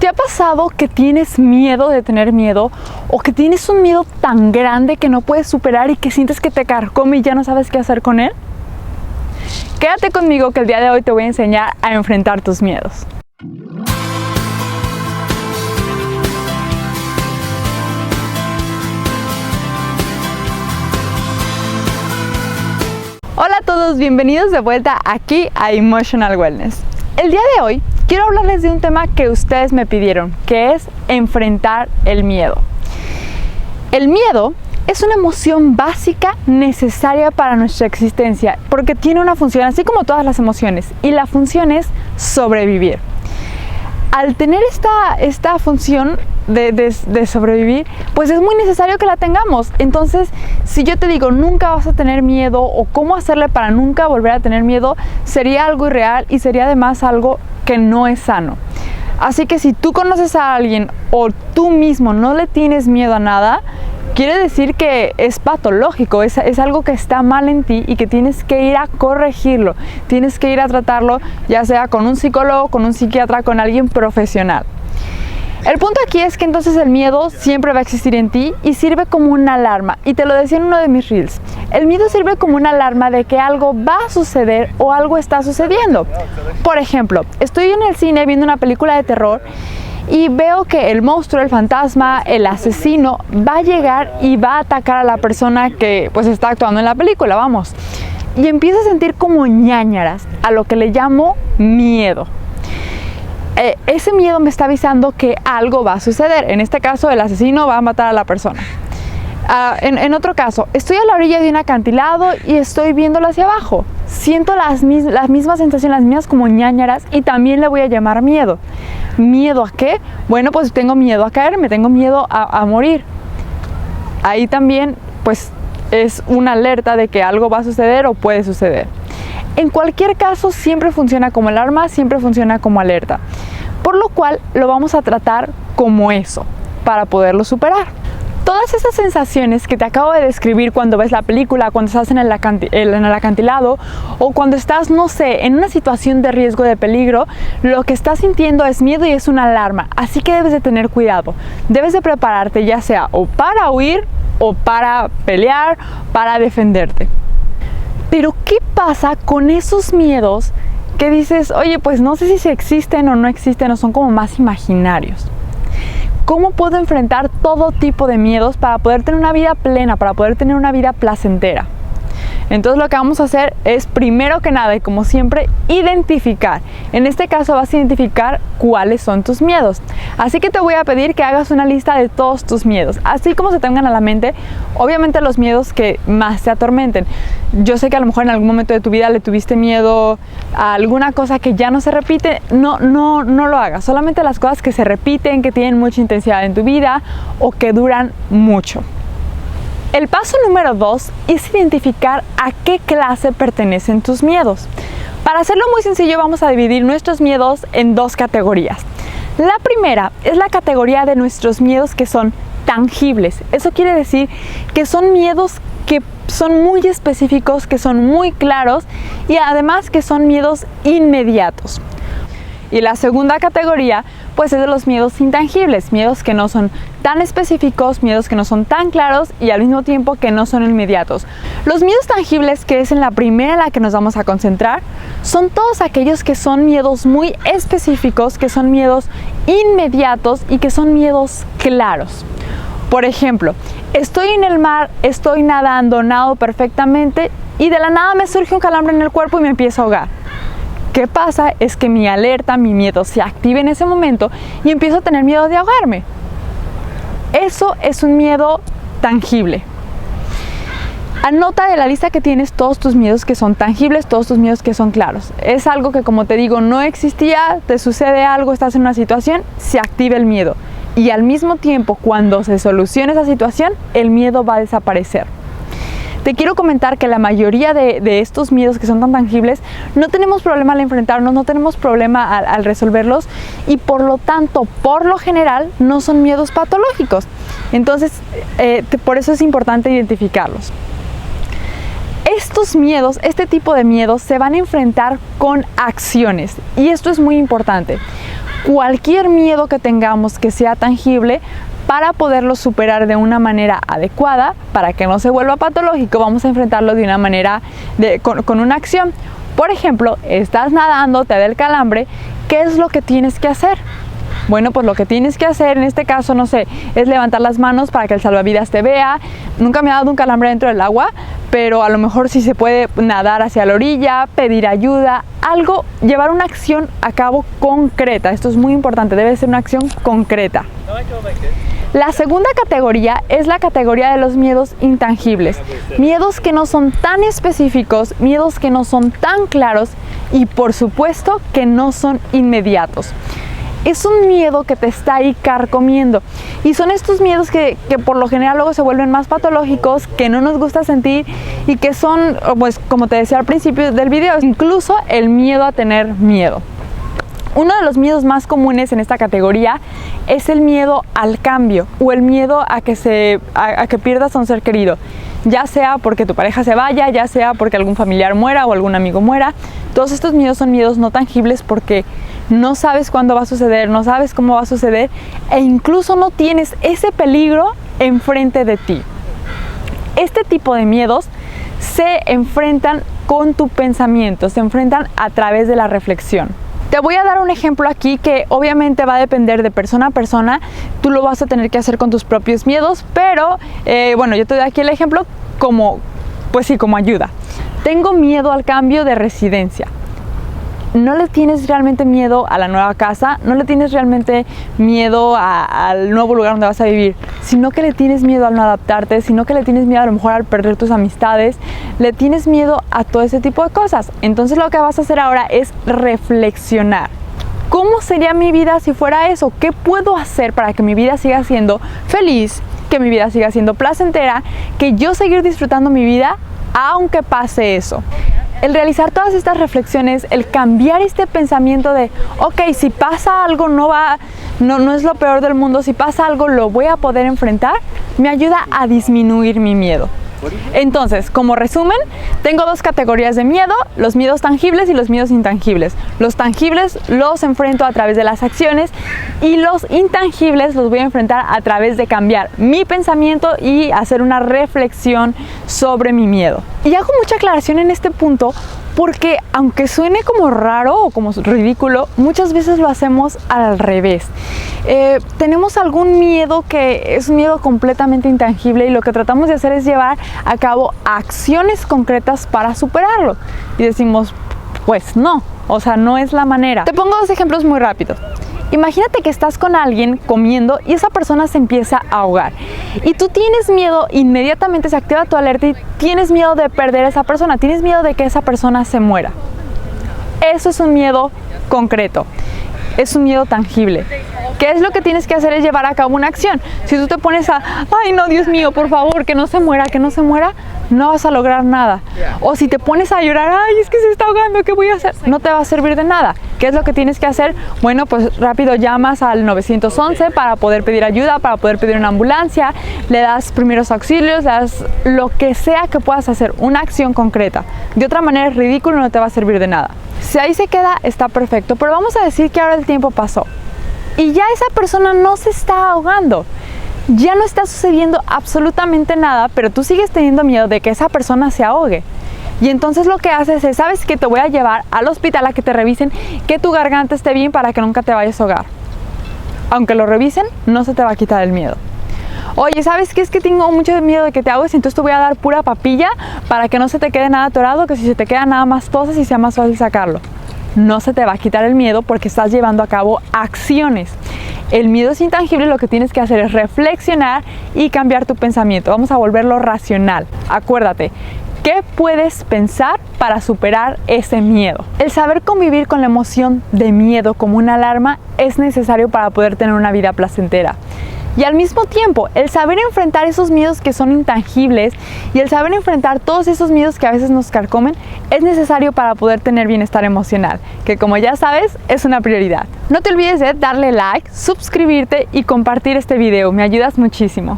¿Te ha pasado que tienes miedo de tener miedo o que tienes un miedo tan grande que no puedes superar y que sientes que te carcome y ya no sabes qué hacer con él? Quédate conmigo que el día de hoy te voy a enseñar a enfrentar tus miedos. Hola a todos, bienvenidos de vuelta aquí a Emotional Wellness. El día de hoy quiero hablarles de un tema que ustedes me pidieron, que es enfrentar el miedo. El miedo es una emoción básica necesaria para nuestra existencia porque tiene una función, así como todas las emociones, y la función es sobrevivir. Al tener esta función de sobrevivir, pues es muy necesario que la tengamos. Entonces, si yo te digo nunca vas a tener miedo o cómo hacerle para nunca volver a tener miedo, sería algo irreal y sería además algo que no es sano. Así que si tú conoces a alguien o tú mismo no le tienes miedo a nada, quiere decir que es patológico, es algo que está mal en ti y que tienes que ir a corregirlo, tienes que ir a tratarlo, ya sea con un psicólogo, con un psiquiatra, con alguien profesional. El punto aquí es que entonces el miedo siempre va a existir en ti y sirve como una alarma, y te lo decía en uno de mis reels. El miedo sirve como una alarma de que algo va a suceder o algo está sucediendo. Por ejemplo, estoy en el cine viendo una película de terror y veo que el monstruo, el fantasma, el asesino va a llegar y va a atacar a la persona que pues está actuando en la película, vamos. Y empiezo a sentir como ñáñaras, a lo que le llamo miedo. Ese miedo me está avisando que algo va a suceder. En este caso, el asesino va a matar a la persona. En otro caso, estoy a la orilla de un acantilado y estoy viéndolo hacia abajo. Siento las mismas sensaciones, las mismas como ñáñaras, y también le voy a llamar miedo. ¿Miedo a qué? Bueno, pues tengo miedo a caerme, tengo miedo a morir. Ahí también, pues, es una alerta de que algo va a suceder o puede suceder. En cualquier caso, siempre funciona como alarma, siempre funciona como alerta. Por lo cual, lo vamos a tratar como eso, para poderlo superar. Todas esas sensaciones que te acabo de describir cuando ves la película, cuando estás en el acantilado o cuando estás, no sé, en una situación de riesgo, de peligro, lo que estás sintiendo es miedo y es una alarma. Así que debes de tener cuidado. Debes de prepararte, ya sea o para huir o para pelear, para defenderte. Pero ¿qué pasa con esos miedos que dices, oye, pues no sé si existen o no existen o son como más imaginarios? ¿Cómo puedo enfrentar todo tipo de miedos para poder tener una vida plena, para poder tener una vida placentera? Entonces lo que vamos a hacer es, primero que nada y como siempre, identificar. En este caso vas a identificar cuáles son tus miedos. Así que te voy a pedir que hagas una lista de todos tus miedos, así como se te vengan a la mente, obviamente los miedos que más te atormenten. Yo sé que a lo mejor en algún momento de tu vida le tuviste miedo a alguna cosa que ya no se repite. No lo hagas, solamente las cosas que se repiten, que tienen mucha intensidad en tu vida o que duran mucho. El paso número 2 es identificar a qué clase pertenecen tus miedos. Para hacerlo muy sencillo, vamos a dividir nuestros miedos en dos categorías. La primera es la categoría de nuestros miedos que son tangibles. Eso quiere decir que son miedos que son muy específicos, que son muy claros y además que son miedos inmediatos. Y la segunda categoría pues es de los miedos intangibles, miedos que no son tan específicos, miedos que no son tan claros y al mismo tiempo que no son inmediatos. Los miedos tangibles, que es en la primera en la que nos vamos a concentrar, son todos aquellos que son miedos muy específicos, que son miedos inmediatos y que son miedos claros. Por ejemplo, estoy en el mar, estoy nadando, nado perfectamente y de la nada me surge un calambre en el cuerpo y me empiezo a ahogar. ¿Qué pasa? Es que mi alerta, mi miedo se activa en ese momento y empiezo a tener miedo de ahogarme. Eso es un miedo tangible. Anota de la lista que tienes todos tus miedos que son tangibles, todos tus miedos que son claros. Es algo que, como te digo, no existía, te sucede algo, estás en una situación, se activa el miedo. Y al mismo tiempo, cuando se solucione esa situación, el miedo va a desaparecer. Te quiero comentar que la mayoría de estos miedos que son tan tangibles, no tenemos problema al enfrentarnos, no tenemos problema al resolverlos y por lo tanto, por lo general, no son miedos patológicos. Entonces, por eso es importante identificarlos. Estos miedos, este tipo de miedos, se van a enfrentar con acciones y esto es muy importante. cualquier miedo que tengamos que sea tangible para poderlo superar de una manera adecuada, para que no se vuelva patológico. Vamos a enfrentarlo de una manera, con una acción. Por ejemplo, estás nadando, te da el calambre, ¿qué es lo que tienes que hacer? Bueno, pues lo que tienes que hacer en este caso, no sé, es levantar las manos para que el salvavidas te vea. Nunca me ha dado un calambre dentro del agua, pero a lo mejor sí se puede nadar hacia la orilla, pedir ayuda, algo, llevar una acción a cabo concreta. Esto es muy importante, debe ser una acción concreta. La segunda categoría es la categoría de los miedos intangibles. Miedos que no son tan específicos, miedos que no son tan claros y por supuesto que no son inmediatos. Es un miedo que te está ahí carcomiendo y son estos miedos que por lo general luego se vuelven más patológicos, que no nos gusta sentir y que son, pues como te decía al principio del video, incluso el miedo a tener miedo. Uno de los miedos más comunes en esta categoría es el miedo al cambio o el miedo a que pierdas a un ser querido, ya sea porque tu pareja se vaya, ya sea porque algún familiar muera o algún amigo muera. Todos estos miedos son miedos no tangibles porque no sabes cuándo va a suceder, no sabes cómo va a suceder e incluso no tienes ese peligro enfrente de ti. Este tipo de miedos se enfrentan con tu pensamiento, se enfrentan a través de la reflexión. Te voy a dar un ejemplo aquí que obviamente va a depender de persona a persona. Tú lo vas a tener que hacer con tus propios miedos, pero bueno, yo te doy aquí el ejemplo como ayuda. Tengo miedo al cambio de residencia. No le tienes realmente miedo a la nueva casa, no le tienes realmente miedo al nuevo lugar donde vas a vivir, sino que le tienes miedo al no adaptarte, sino que le tienes miedo a lo mejor al perder tus amistades, le tienes miedo a todo ese tipo de cosas. Entonces lo que vas a hacer ahora es reflexionar. ¿Cómo sería mi vida si fuera eso? ¿Qué puedo hacer para que mi vida siga siendo feliz, que mi vida siga siendo placentera, que yo seguir disfrutando mi vida aunque pase eso? El realizar todas estas reflexiones, el cambiar este pensamiento de, ok, si pasa algo no es lo peor del mundo, si pasa algo lo voy a poder enfrentar, me ayuda a disminuir mi miedo. Entonces, como resumen, tengo dos categorías de miedo, los miedos tangibles y los miedos intangibles. Los tangibles los enfrento a través de las acciones y los intangibles los voy a enfrentar a través de cambiar mi pensamiento y hacer una reflexión sobre mi miedo. Y hago mucha aclaración en este punto porque aunque suene como raro o como ridículo, muchas veces lo hacemos al revés. Tenemos algún miedo que es un miedo completamente intangible y lo que tratamos de hacer es llevar a cabo acciones concretas para superarlo. Y decimos, pues no, o sea, no es la manera. Te pongo dos ejemplos muy rápidos. Imagínate que estás con alguien comiendo y esa persona se empieza a ahogar y tú tienes miedo, inmediatamente se activa tu alerta y tienes miedo de perder a esa persona, tienes miedo de que esa persona se muera. Eso es un miedo concreto, es un miedo tangible. ¿Qué es lo que tienes que hacer? Es llevar a cabo una acción. Si tú te pones ay no, Dios mío, por favor, que no se muera, no vas a lograr nada. O si te pones a llorar, ay, es que se está ahogando, ¿qué voy a hacer? No te va a servir de nada. ¿Qué es lo que tienes que hacer? Bueno, pues rápido llamas al 911 para poder pedir ayuda, para poder pedir una ambulancia, le das primeros auxilios, le das lo que sea que puedas hacer, una acción concreta. De otra manera es ridículo, no te va a servir de nada. Si ahí se queda, está perfecto, pero vamos a decir que ahora el tiempo pasó y ya esa persona no se está ahogando. Ya no está sucediendo absolutamente nada, pero tú sigues teniendo miedo de que esa persona se ahogue. Y entonces lo que haces es, ¿sabes qué? Te voy a llevar al hospital a que te revisen, que tu garganta esté bien para que nunca te vayas a ahogar. Aunque lo revisen, no se te va a quitar el miedo. Oye, ¿sabes qué? Es que tengo mucho miedo de que te ahogues, entonces te voy a dar pura papilla para que no se te quede nada atorado, que si se te queda nada más toses y sea más fácil sacarlo. No se te va a quitar el miedo porque estás llevando a cabo acciones. El miedo es intangible, lo que tienes que hacer es reflexionar y cambiar tu pensamiento. Vamos a volverlo racional. Acuérdate, ¿qué puedes pensar para superar ese miedo? El saber convivir con la emoción de miedo como una alarma es necesario para poder tener una vida placentera. Y al mismo tiempo, el saber enfrentar esos miedos que son intangibles y el saber enfrentar todos esos miedos que a veces nos carcomen es necesario para poder tener bienestar emocional, que como ya sabes, es una prioridad. No te olvides de darle like, suscribirte y compartir este video, me ayudas muchísimo.